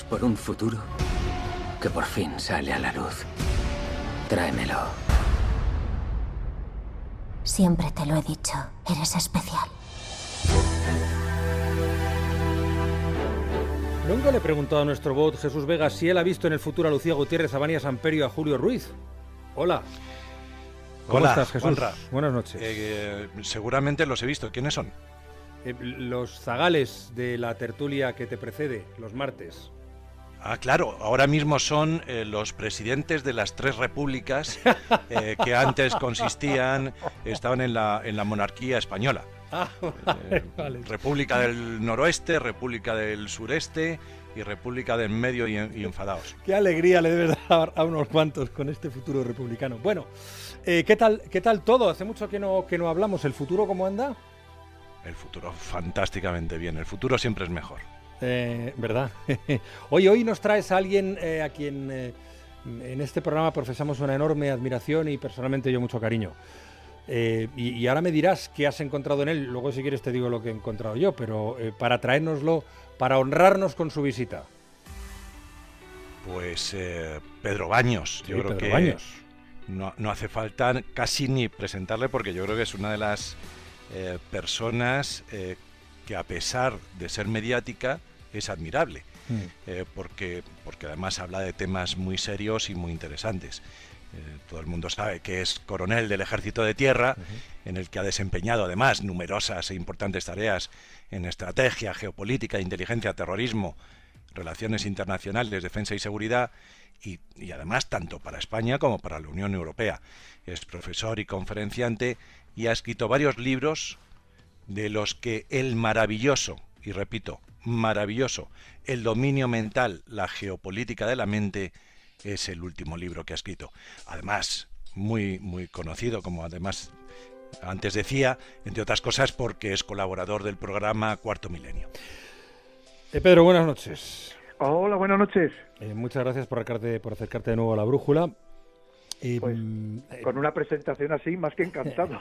Vamos por un futuro que por fin sale a la luz. Tráemelo. Siempre te lo he dicho, eres especial. Nunca le he preguntado a nuestro bot Jesús Vega si él ha visto en el futuro a Lucía Gutiérrez, a Vania Samperio, a Julio Ruiz. Hola. ¿Cómo estás, Jesús? Juanra. Buenas noches. Seguramente los he visto. ¿Quiénes son? Los zagales de la tertulia que te precede, los martes. Ah, claro, ahora mismo son los presidentes de las tres repúblicas que antes estaban en la monarquía española. Ah, vale. República del Noroeste, República del Sureste y República del Medio y enfadados. Qué alegría le debes dar a unos cuantos con este futuro republicano. Bueno, ¿qué tal todo? Hace mucho que no hablamos. ¿El futuro cómo anda? El futuro fantásticamente bien. El futuro siempre es mejor. ¿Verdad? Hoy nos traes a alguien a quien en este programa profesamos una enorme admiración y personalmente yo mucho cariño. Y ahora me dirás qué has encontrado en él. Luego, si quieres, te digo lo que he encontrado yo, pero para traérnoslo, para honrarnos con su visita. Pues Pedro Baños. Sí, yo creo Pedro que Baños. no hace falta casi ni presentarle, porque yo creo que es una de las personas que, a pesar de ser mediática, es admirable, porque además habla de temas muy serios y muy interesantes. Todo el mundo sabe que es coronel del Ejército de Tierra, en el que ha desempeñado además numerosas e importantes tareas en estrategia, geopolítica, inteligencia, terrorismo, relaciones internacionales, defensa y seguridad, y además tanto para España como para la Unión Europea. Es profesor y conferenciante y ha escrito varios libros, de los que el maravilloso, y repito, maravilloso, El dominio mental, la geopolítica de la mente, es el último libro que ha escrito. Además, muy conocido, como además antes decía, entre otras cosas porque es colaborador del programa Cuarto Milenio. Pedro, buenas noches. Hola, buenas noches. Muchas gracias por acercarte de nuevo a la brújula. Pues con una presentación así, más que encantado.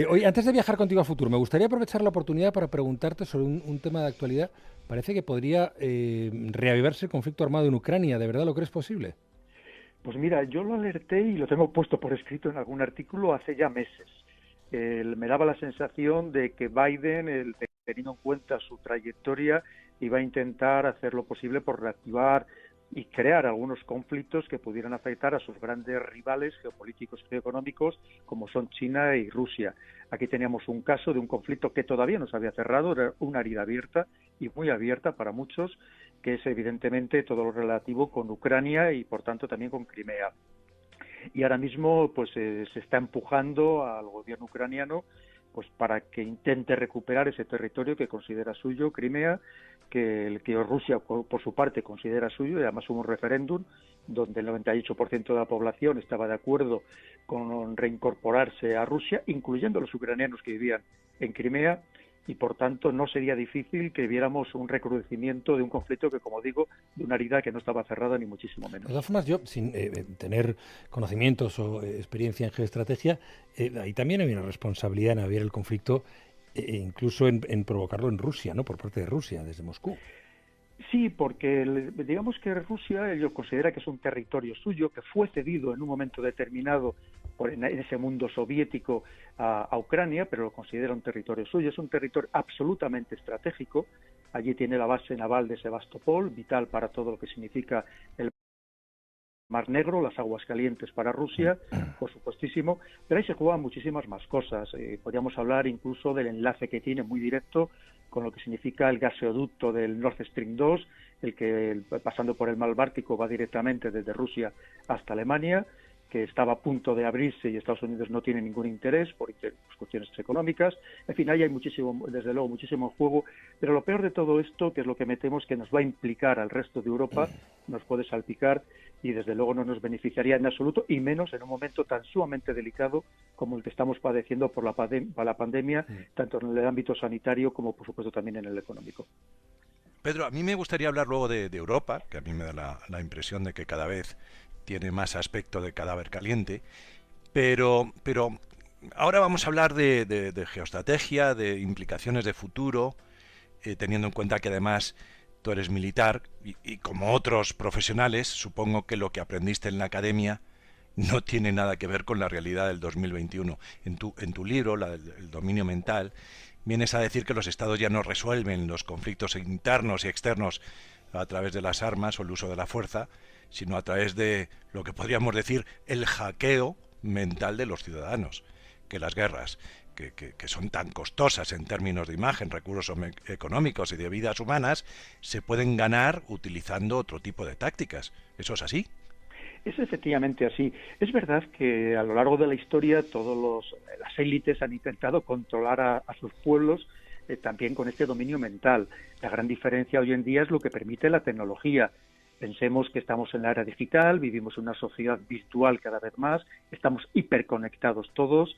Oye, antes de viajar contigo a futuro, me gustaría aprovechar la oportunidad para preguntarte sobre un tema de actualidad. Parece que podría reavivarse el conflicto armado en Ucrania. ¿De verdad lo crees posible? Pues mira, yo lo alerté y lo tengo puesto por escrito en algún artículo hace ya meses. Me daba la sensación de que Biden, teniendo en cuenta su trayectoria, iba a intentar hacer lo posible por reactivar y crear algunos conflictos que pudieran afectar a sus grandes rivales geopolíticos y geoeconómicos, como son China y Rusia. Aquí teníamos un caso de un conflicto que todavía no se había cerrado, era una herida abierta y muy abierta para muchos, que es evidentemente todo lo relativo con Ucrania y por tanto también con Crimea. Y ahora mismo pues se está empujando al gobierno ucraniano pues para que intente recuperar ese territorio que considera suyo, Crimea, que Rusia por su parte considera suyo, y además hubo un referéndum donde el 98% de la población estaba de acuerdo con reincorporarse a Rusia, incluyendo los ucranianos que vivían en Crimea, y por tanto no sería difícil que viéramos un recrudecimiento de un conflicto que, como digo, de una herida que no estaba cerrada ni muchísimo menos. De todas formas, yo, sin tener conocimientos o experiencia en geoestrategia, ahí también hay una responsabilidad en abrir el conflicto, incluso en provocarlo en Rusia, ¿no? Por parte de Rusia, desde Moscú. Sí, porque digamos que Rusia ello considera que es un territorio suyo, que fue cedido en un momento determinado en ese mundo soviético a Ucrania, pero lo considera un territorio suyo. Es un territorio absolutamente estratégico. Allí tiene la base naval de Sebastopol, vital para todo lo que significa el Mar Negro, las aguas calientes para Rusia, por supuestísimo, pero ahí se juegan muchísimas más cosas. Podríamos hablar incluso del enlace que tiene muy directo con lo que significa el gaseoducto del Nord Stream 2, el que pasando por el mar Báltico va directamente desde Rusia hasta Alemania, que estaba a punto de abrirse y Estados Unidos no tiene ningún interés por cuestiones económicas. En fin, ahí hay muchísimo, desde luego, muchísimo juego, pero lo peor de todo esto, que es lo que me temo, es que nos va a implicar al resto de Europa, nos puede salpicar y desde luego no nos beneficiaría en absoluto, y menos en un momento tan sumamente delicado como el que estamos padeciendo por la pandemia, tanto en el ámbito sanitario como, por supuesto, también en el económico. Pedro, a mí me gustaría hablar luego de Europa, que a mí me da la impresión de que cada vez tiene más aspecto de cadáver caliente, pero ahora vamos a hablar de geoestrategia, de implicaciones de futuro, teniendo en cuenta que además tú eres militar y como otros profesionales, supongo que lo que aprendiste en la academia no tiene nada que ver con la realidad del 2021. En tu libro, el dominio mental, vienes a decir que los estados ya no resuelven los conflictos internos y externos a través de las armas o el uso de la fuerza, sino a través de lo que podríamos decir el hackeo mental de los ciudadanos, que las guerras, que son tan costosas en términos de imagen, recursos económicos y de vidas humanas, se pueden ganar utilizando otro tipo de tácticas. ¿Eso es así? Es efectivamente así. Es verdad que a lo largo de la historia las élites han intentado controlar a sus pueblos también con este dominio mental. La gran diferencia hoy en día es lo que permite la tecnología. Pensemos que estamos en la era digital, vivimos en una sociedad virtual cada vez más, estamos hiperconectados todos.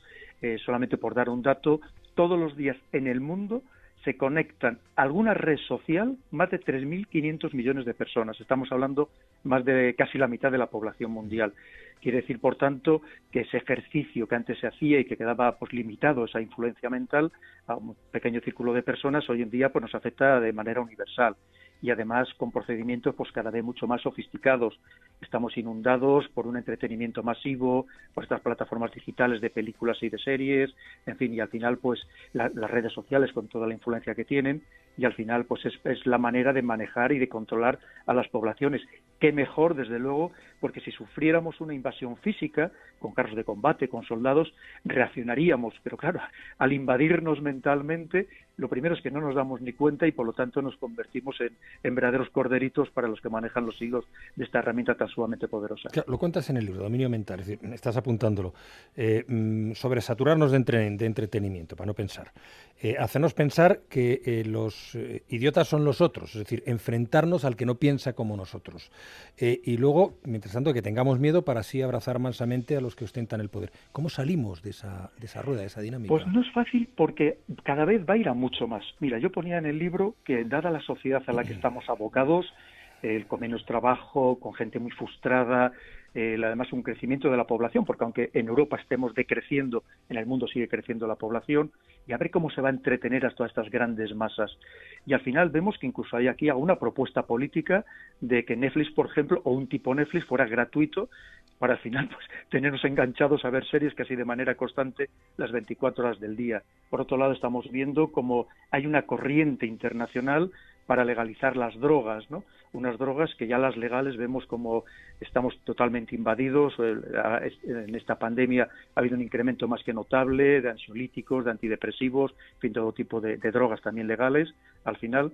Solamente por dar un dato, todos los días en el mundo se conectan a alguna red social más de 3.500 millones de personas. Estamos hablando más de casi la mitad de la población mundial. Quiere decir, por tanto, que ese ejercicio que antes se hacía y que quedaba pues limitado, esa influencia mental, a un pequeño círculo de personas, hoy en día pues nos afecta de manera universal. Y además con procedimientos pues cada vez mucho más sofisticados. Estamos inundados por un entretenimiento masivo, por estas plataformas digitales de películas y de series, en fin, y al final pues las redes sociales con toda la influencia que tienen, y al final pues es la manera de manejar y de controlar a las poblaciones. Qué mejor, desde luego, porque si sufriéramos una invasión física, con carros de combate, con soldados, reaccionaríamos, pero claro, al invadirnos mentalmente, lo primero es que no nos damos ni cuenta y por lo tanto nos convertimos en verdaderos corderitos para los que manejan los hilos de esta herramienta tan sumamente poderosa. Claro, lo cuentas en el libro, dominio mental, es decir, estás apuntándolo, sobresaturarnos de entretenimiento, para no pensar. Hacernos pensar que los idiotas son los otros, es decir, enfrentarnos al que no piensa como nosotros. Y luego, mientras tanto, que tengamos miedo para así abrazar mansamente a los que ostentan el poder. ¿Cómo salimos de esa rueda, de esa dinámica? Pues no es fácil porque cada vez va a ir a mucho más. Mira, yo ponía en el libro que dada la sociedad a la que estamos abocados, con menos trabajo, con gente muy frustrada, además un crecimiento de la población, porque aunque en Europa estemos decreciendo, en el mundo sigue creciendo la población, y a ver cómo se va a entretener a todas estas grandes masas. Y al final vemos que incluso hay aquí alguna propuesta política de que Netflix, por ejemplo, o un tipo Netflix fuera gratuito, para al final pues tenernos enganchados a ver series casi de manera constante las 24 horas del día. Por otro lado, estamos viendo como hay una corriente internacional para legalizar las drogas, ¿no? Unas drogas que ya las legales vemos como estamos totalmente invadidos. En esta pandemia ha habido un incremento más que notable de ansiolíticos, de antidepresivos, en fin, todo tipo de drogas también legales al final.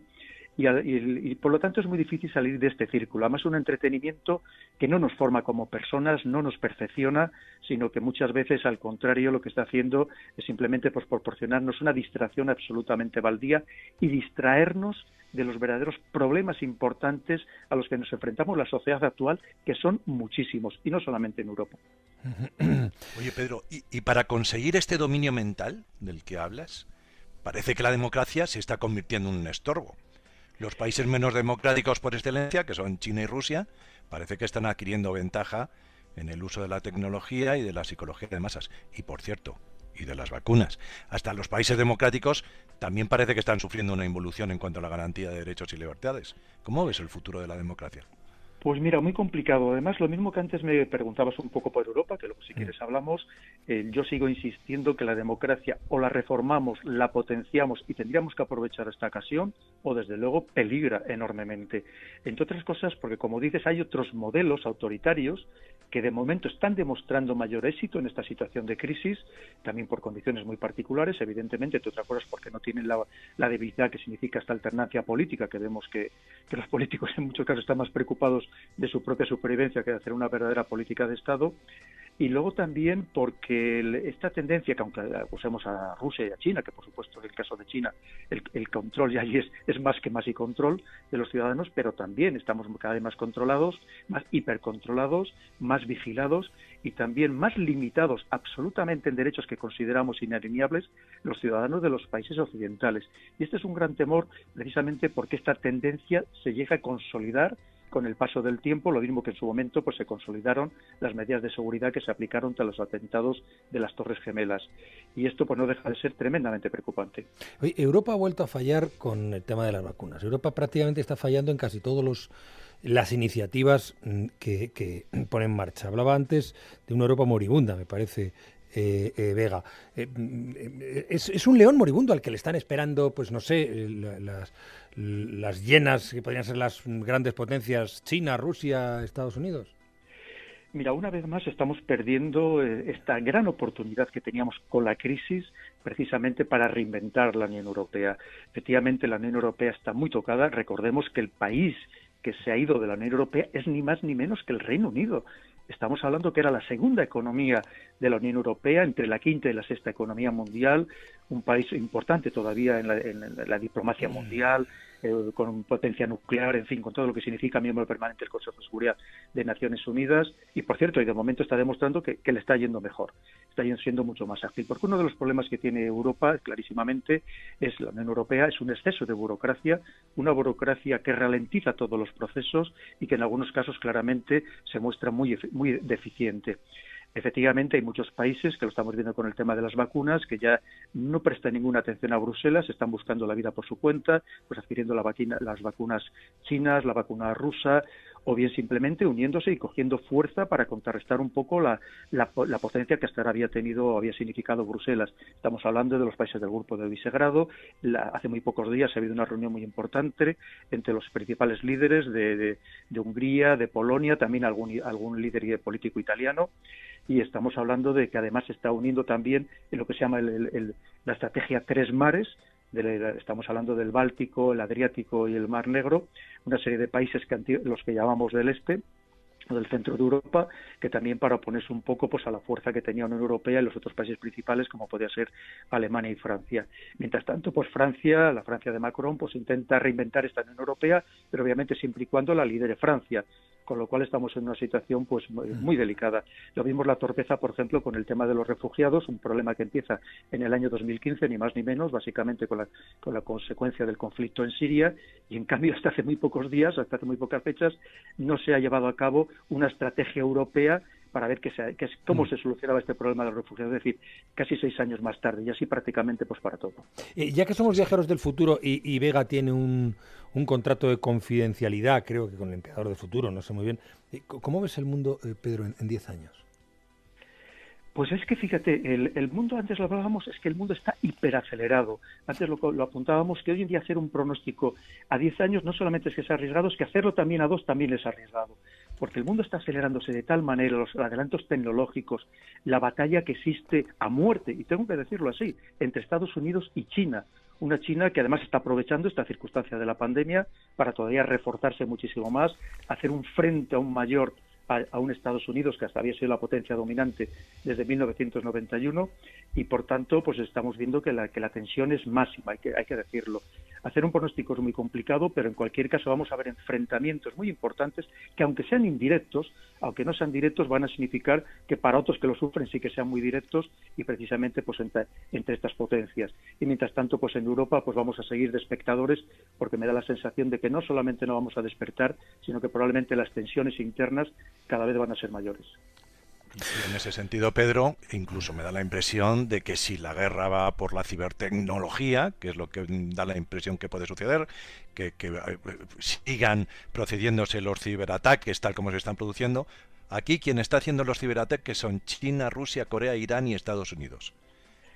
Y por lo tanto es muy difícil salir de este círculo. Además, un entretenimiento que no nos forma como personas, no nos perfecciona, sino que muchas veces, al contrario, lo que está haciendo es simplemente pues proporcionarnos una distracción absolutamente baldía y distraernos de los verdaderos problemas importantes a los que nos enfrentamos la sociedad actual, que son muchísimos, y no solamente en Europa. Oye, Pedro, y para conseguir este dominio mental del que hablas, parece que la democracia se está convirtiendo en un estorbo. Los países menos democráticos por excelencia, que son China y Rusia, parece que están adquiriendo ventaja en el uso de la tecnología y de la psicología de masas. Y por cierto, y de las vacunas. Hasta los países democráticos también parece que están sufriendo una involución en cuanto a la garantía de derechos y libertades. ¿Cómo ves el futuro de la democracia? Pues mira, muy complicado. Además, lo mismo que antes me preguntabas un poco por Europa, que luego si quieres hablamos, yo sigo insistiendo que la democracia o la reformamos, la potenciamos y tendríamos que aprovechar esta ocasión, o desde luego peligra enormemente. Entre otras cosas, porque como dices, hay otros modelos autoritarios que de momento están demostrando mayor éxito en esta situación de crisis, también por condiciones muy particulares, evidentemente, entre otras cosas porque no tienen la debilidad que significa esta alternancia política, que vemos que los políticos en muchos casos están más preocupados de su propia supervivencia que de hacer una verdadera política de Estado. Y luego también porque esta tendencia, que aunque usemos a Rusia y a China, que por supuesto en el caso de China el control ya allí es más que más y control de los ciudadanos, pero también estamos cada vez más controlados, más hipercontrolados, más vigilados y también más limitados absolutamente en derechos que consideramos inalineables los ciudadanos de los países occidentales. Y este es un gran temor precisamente porque esta tendencia se llega a consolidar con el paso del tiempo, lo mismo que en su momento pues se consolidaron las medidas de seguridad que se aplicaron tras los atentados de las Torres Gemelas. Y esto pues no deja de ser tremendamente preocupante. Oye, Europa ha vuelto a fallar con el tema de las vacunas. Europa prácticamente está fallando en casi todas las iniciativas que pone en marcha. Hablaba antes de una Europa moribunda, me parece, Vega. Es un león moribundo al que le están esperando, pues no sé, las llenas que podrían ser las grandes potencias, China, Rusia, Estados Unidos. Mira, una vez más estamos perdiendo esta gran oportunidad que teníamos con la crisis precisamente para reinventar la Unión Europea. Efectivamente, la Unión Europea está muy tocada. Recordemos que el país que se ha ido de la Unión Europea es ni más ni menos que el Reino Unido. Estamos hablando que era la segunda economía de la Unión Europea, entre la quinta y la sexta economía mundial, un país importante todavía en la diplomacia mundial, con potencia nuclear, en fin, con todo lo que significa miembro permanente del Consejo de Seguridad de Naciones Unidas, y por cierto, y de momento está demostrando que le está yendo mejor, está siendo mucho más ágil, porque uno de los problemas que tiene Europa, clarísimamente, es la Unión Europea, es un exceso de burocracia, una burocracia que ralentiza todos los procesos y que en algunos casos claramente se muestra muy deficiente. Efectivamente, hay muchos países, que lo estamos viendo con el tema de las vacunas, que ya no prestan ninguna atención a Bruselas, están buscando la vida por su cuenta, pues adquiriendo las vacunas chinas, la vacuna rusa, o bien simplemente uniéndose y cogiendo fuerza para contrarrestar un poco la potencia que hasta ahora había significado Bruselas. Estamos hablando de los países del grupo de Visegrado. Hace muy pocos días ha habido una reunión muy importante entre los principales líderes de Hungría, de Polonia, también algún líder político italiano. Y estamos hablando de que además se está uniendo también en lo que se llama la estrategia Tres Mares. Estamos hablando del Báltico, el Adriático y el Mar Negro, una serie de países los que llamamos del este o del centro de Europa, que también para oponerse un poco pues a la fuerza que tenía la Unión Europea y los otros países principales, como podía ser Alemania y Francia. Mientras tanto, pues la Francia de Macron, pues intenta reinventar esta Unión Europea, pero obviamente siempre y cuando la lidere Francia, con lo cual estamos en una situación pues muy delicada. Lo vimos la torpeza, por ejemplo, con el tema de los refugiados, un problema que empieza en el año 2015, ni más ni menos, básicamente con la consecuencia del conflicto en Siria, y en cambio hasta hace muy pocos días, hasta hace muy pocas fechas, no se ha llevado a cabo una estrategia europea para ver cómo se solucionaba este problema de los refugiados, es decir, casi 6 años más tarde, y así prácticamente pues para todo. Ya que somos viajeros del futuro y Vega tiene un contrato de confidencialidad, creo que con el Emperador del Futuro, no sé muy bien, ¿cómo ves el mundo, Pedro, en 10 años? Pues es que fíjate, el mundo, antes lo hablábamos, es que el mundo está hiperacelerado. Antes lo apuntábamos, que hoy en día hacer un pronóstico a 10 años no solamente es que es arriesgado, es que hacerlo también a 2 también es arriesgado. Porque el mundo está acelerándose de tal manera, los adelantos tecnológicos, la batalla que existe a muerte, y tengo que decirlo así, entre Estados Unidos y China. Una China que además está aprovechando esta circunstancia de la pandemia para todavía reforzarse muchísimo más, hacer un frente aún mayor a un Estados Unidos que hasta había sido la potencia dominante desde 1991, y por tanto pues estamos viendo que la tensión es máxima, hay que decirlo. Hacer un pronóstico es muy complicado, pero en cualquier caso vamos a ver enfrentamientos muy importantes que, aunque sean indirectos, aunque no sean directos, van a significar que para otros que lo sufren sí que sean muy directos, y precisamente pues entre estas potencias. Y mientras tanto pues en Europa pues vamos a seguir de espectadores, porque me da la sensación de que no solamente no vamos a despertar, sino que probablemente las tensiones internas cada vez van a ser mayores. Y en ese sentido, Pedro, incluso me da la impresión de que si la guerra va por la cibertecnología, que es lo que da la impresión que puede suceder, que sigan procediéndose los ciberataques tal como se están produciendo, aquí quien está haciendo los ciberataques son China, Rusia, Corea, Irán y Estados Unidos.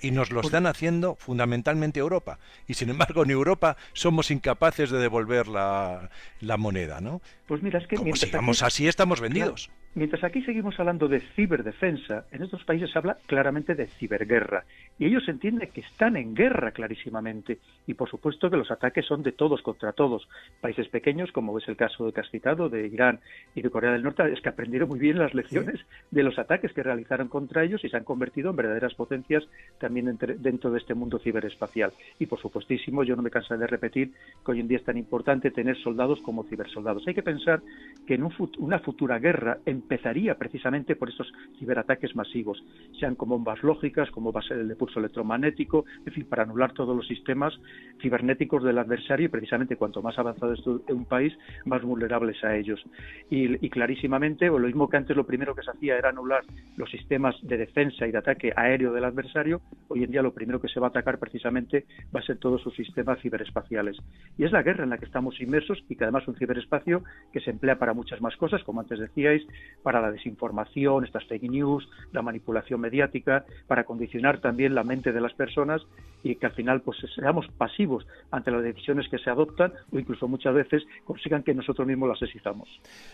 Y nos lo están haciendo fundamentalmente Europa. Y sin embargo, en Europa somos incapaces de devolver la moneda, ¿no? Pues mira, es que como sigamos así, estamos vendidos. Claro, mientras aquí seguimos hablando de ciberdefensa, en estos países se habla claramente de ciberguerra. Y ellos entienden que están en guerra clarísimamente. Y por supuesto que los ataques son de todos contra todos. Países pequeños, como es el caso que has citado, de Irán y de Corea del Norte, es que aprendieron muy bien las lecciones de los ataques que realizaron contra ellos y se han convertido en verdaderas potencias también dentro de este mundo ciberespacial. Y por supuestísimo, yo no me cansaré de repetir que hoy en día es tan importante tener soldados como cibersoldados. Hay que pensar que en una futura guerra, en empezaría precisamente por estos ciberataques masivos, sean con bombas lógicas, como va a ser el de pulso electromagnético, en fin, para anular todos los sistemas cibernéticos del adversario, y precisamente cuanto más avanzado es un país, más vulnerables a ellos. Y clarísimamente, lo mismo que antes lo primero que se hacía era anular los sistemas de defensa y de ataque aéreo del adversario, hoy en día lo primero que se va a atacar precisamente va a ser todos sus sistemas ciberespaciales. Y es la guerra en la que estamos inmersos, y que además un ciberespacio que se emplea para muchas más cosas, como antes decíais, para la desinformación, estas fake news, la manipulación mediática, para condicionar también la mente de las personas, y que al final pues seamos pasivos ante las decisiones que se adoptan, o incluso muchas veces consigan que nosotros mismos las exijamos.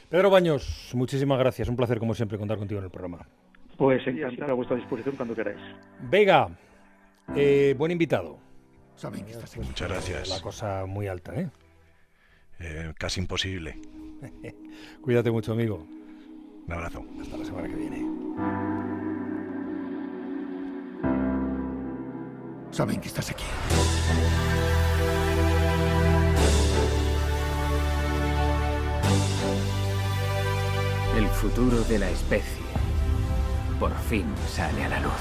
Pedro Baños, muchísimas gracias. Un placer, como siempre, contar contigo en el programa. Pues encantado, a vuestra disposición cuando queráis. Vega, buen invitado. Saben que estás aquí. Muchas gracias. La cosa muy alta, ¿eh? Casi imposible. Cuídate mucho, amigo. Un abrazo. Hasta la semana que viene. Saben que estás aquí. El futuro de la especie por fin sale a la luz.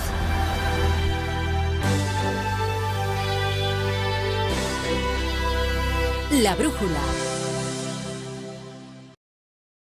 La brújula.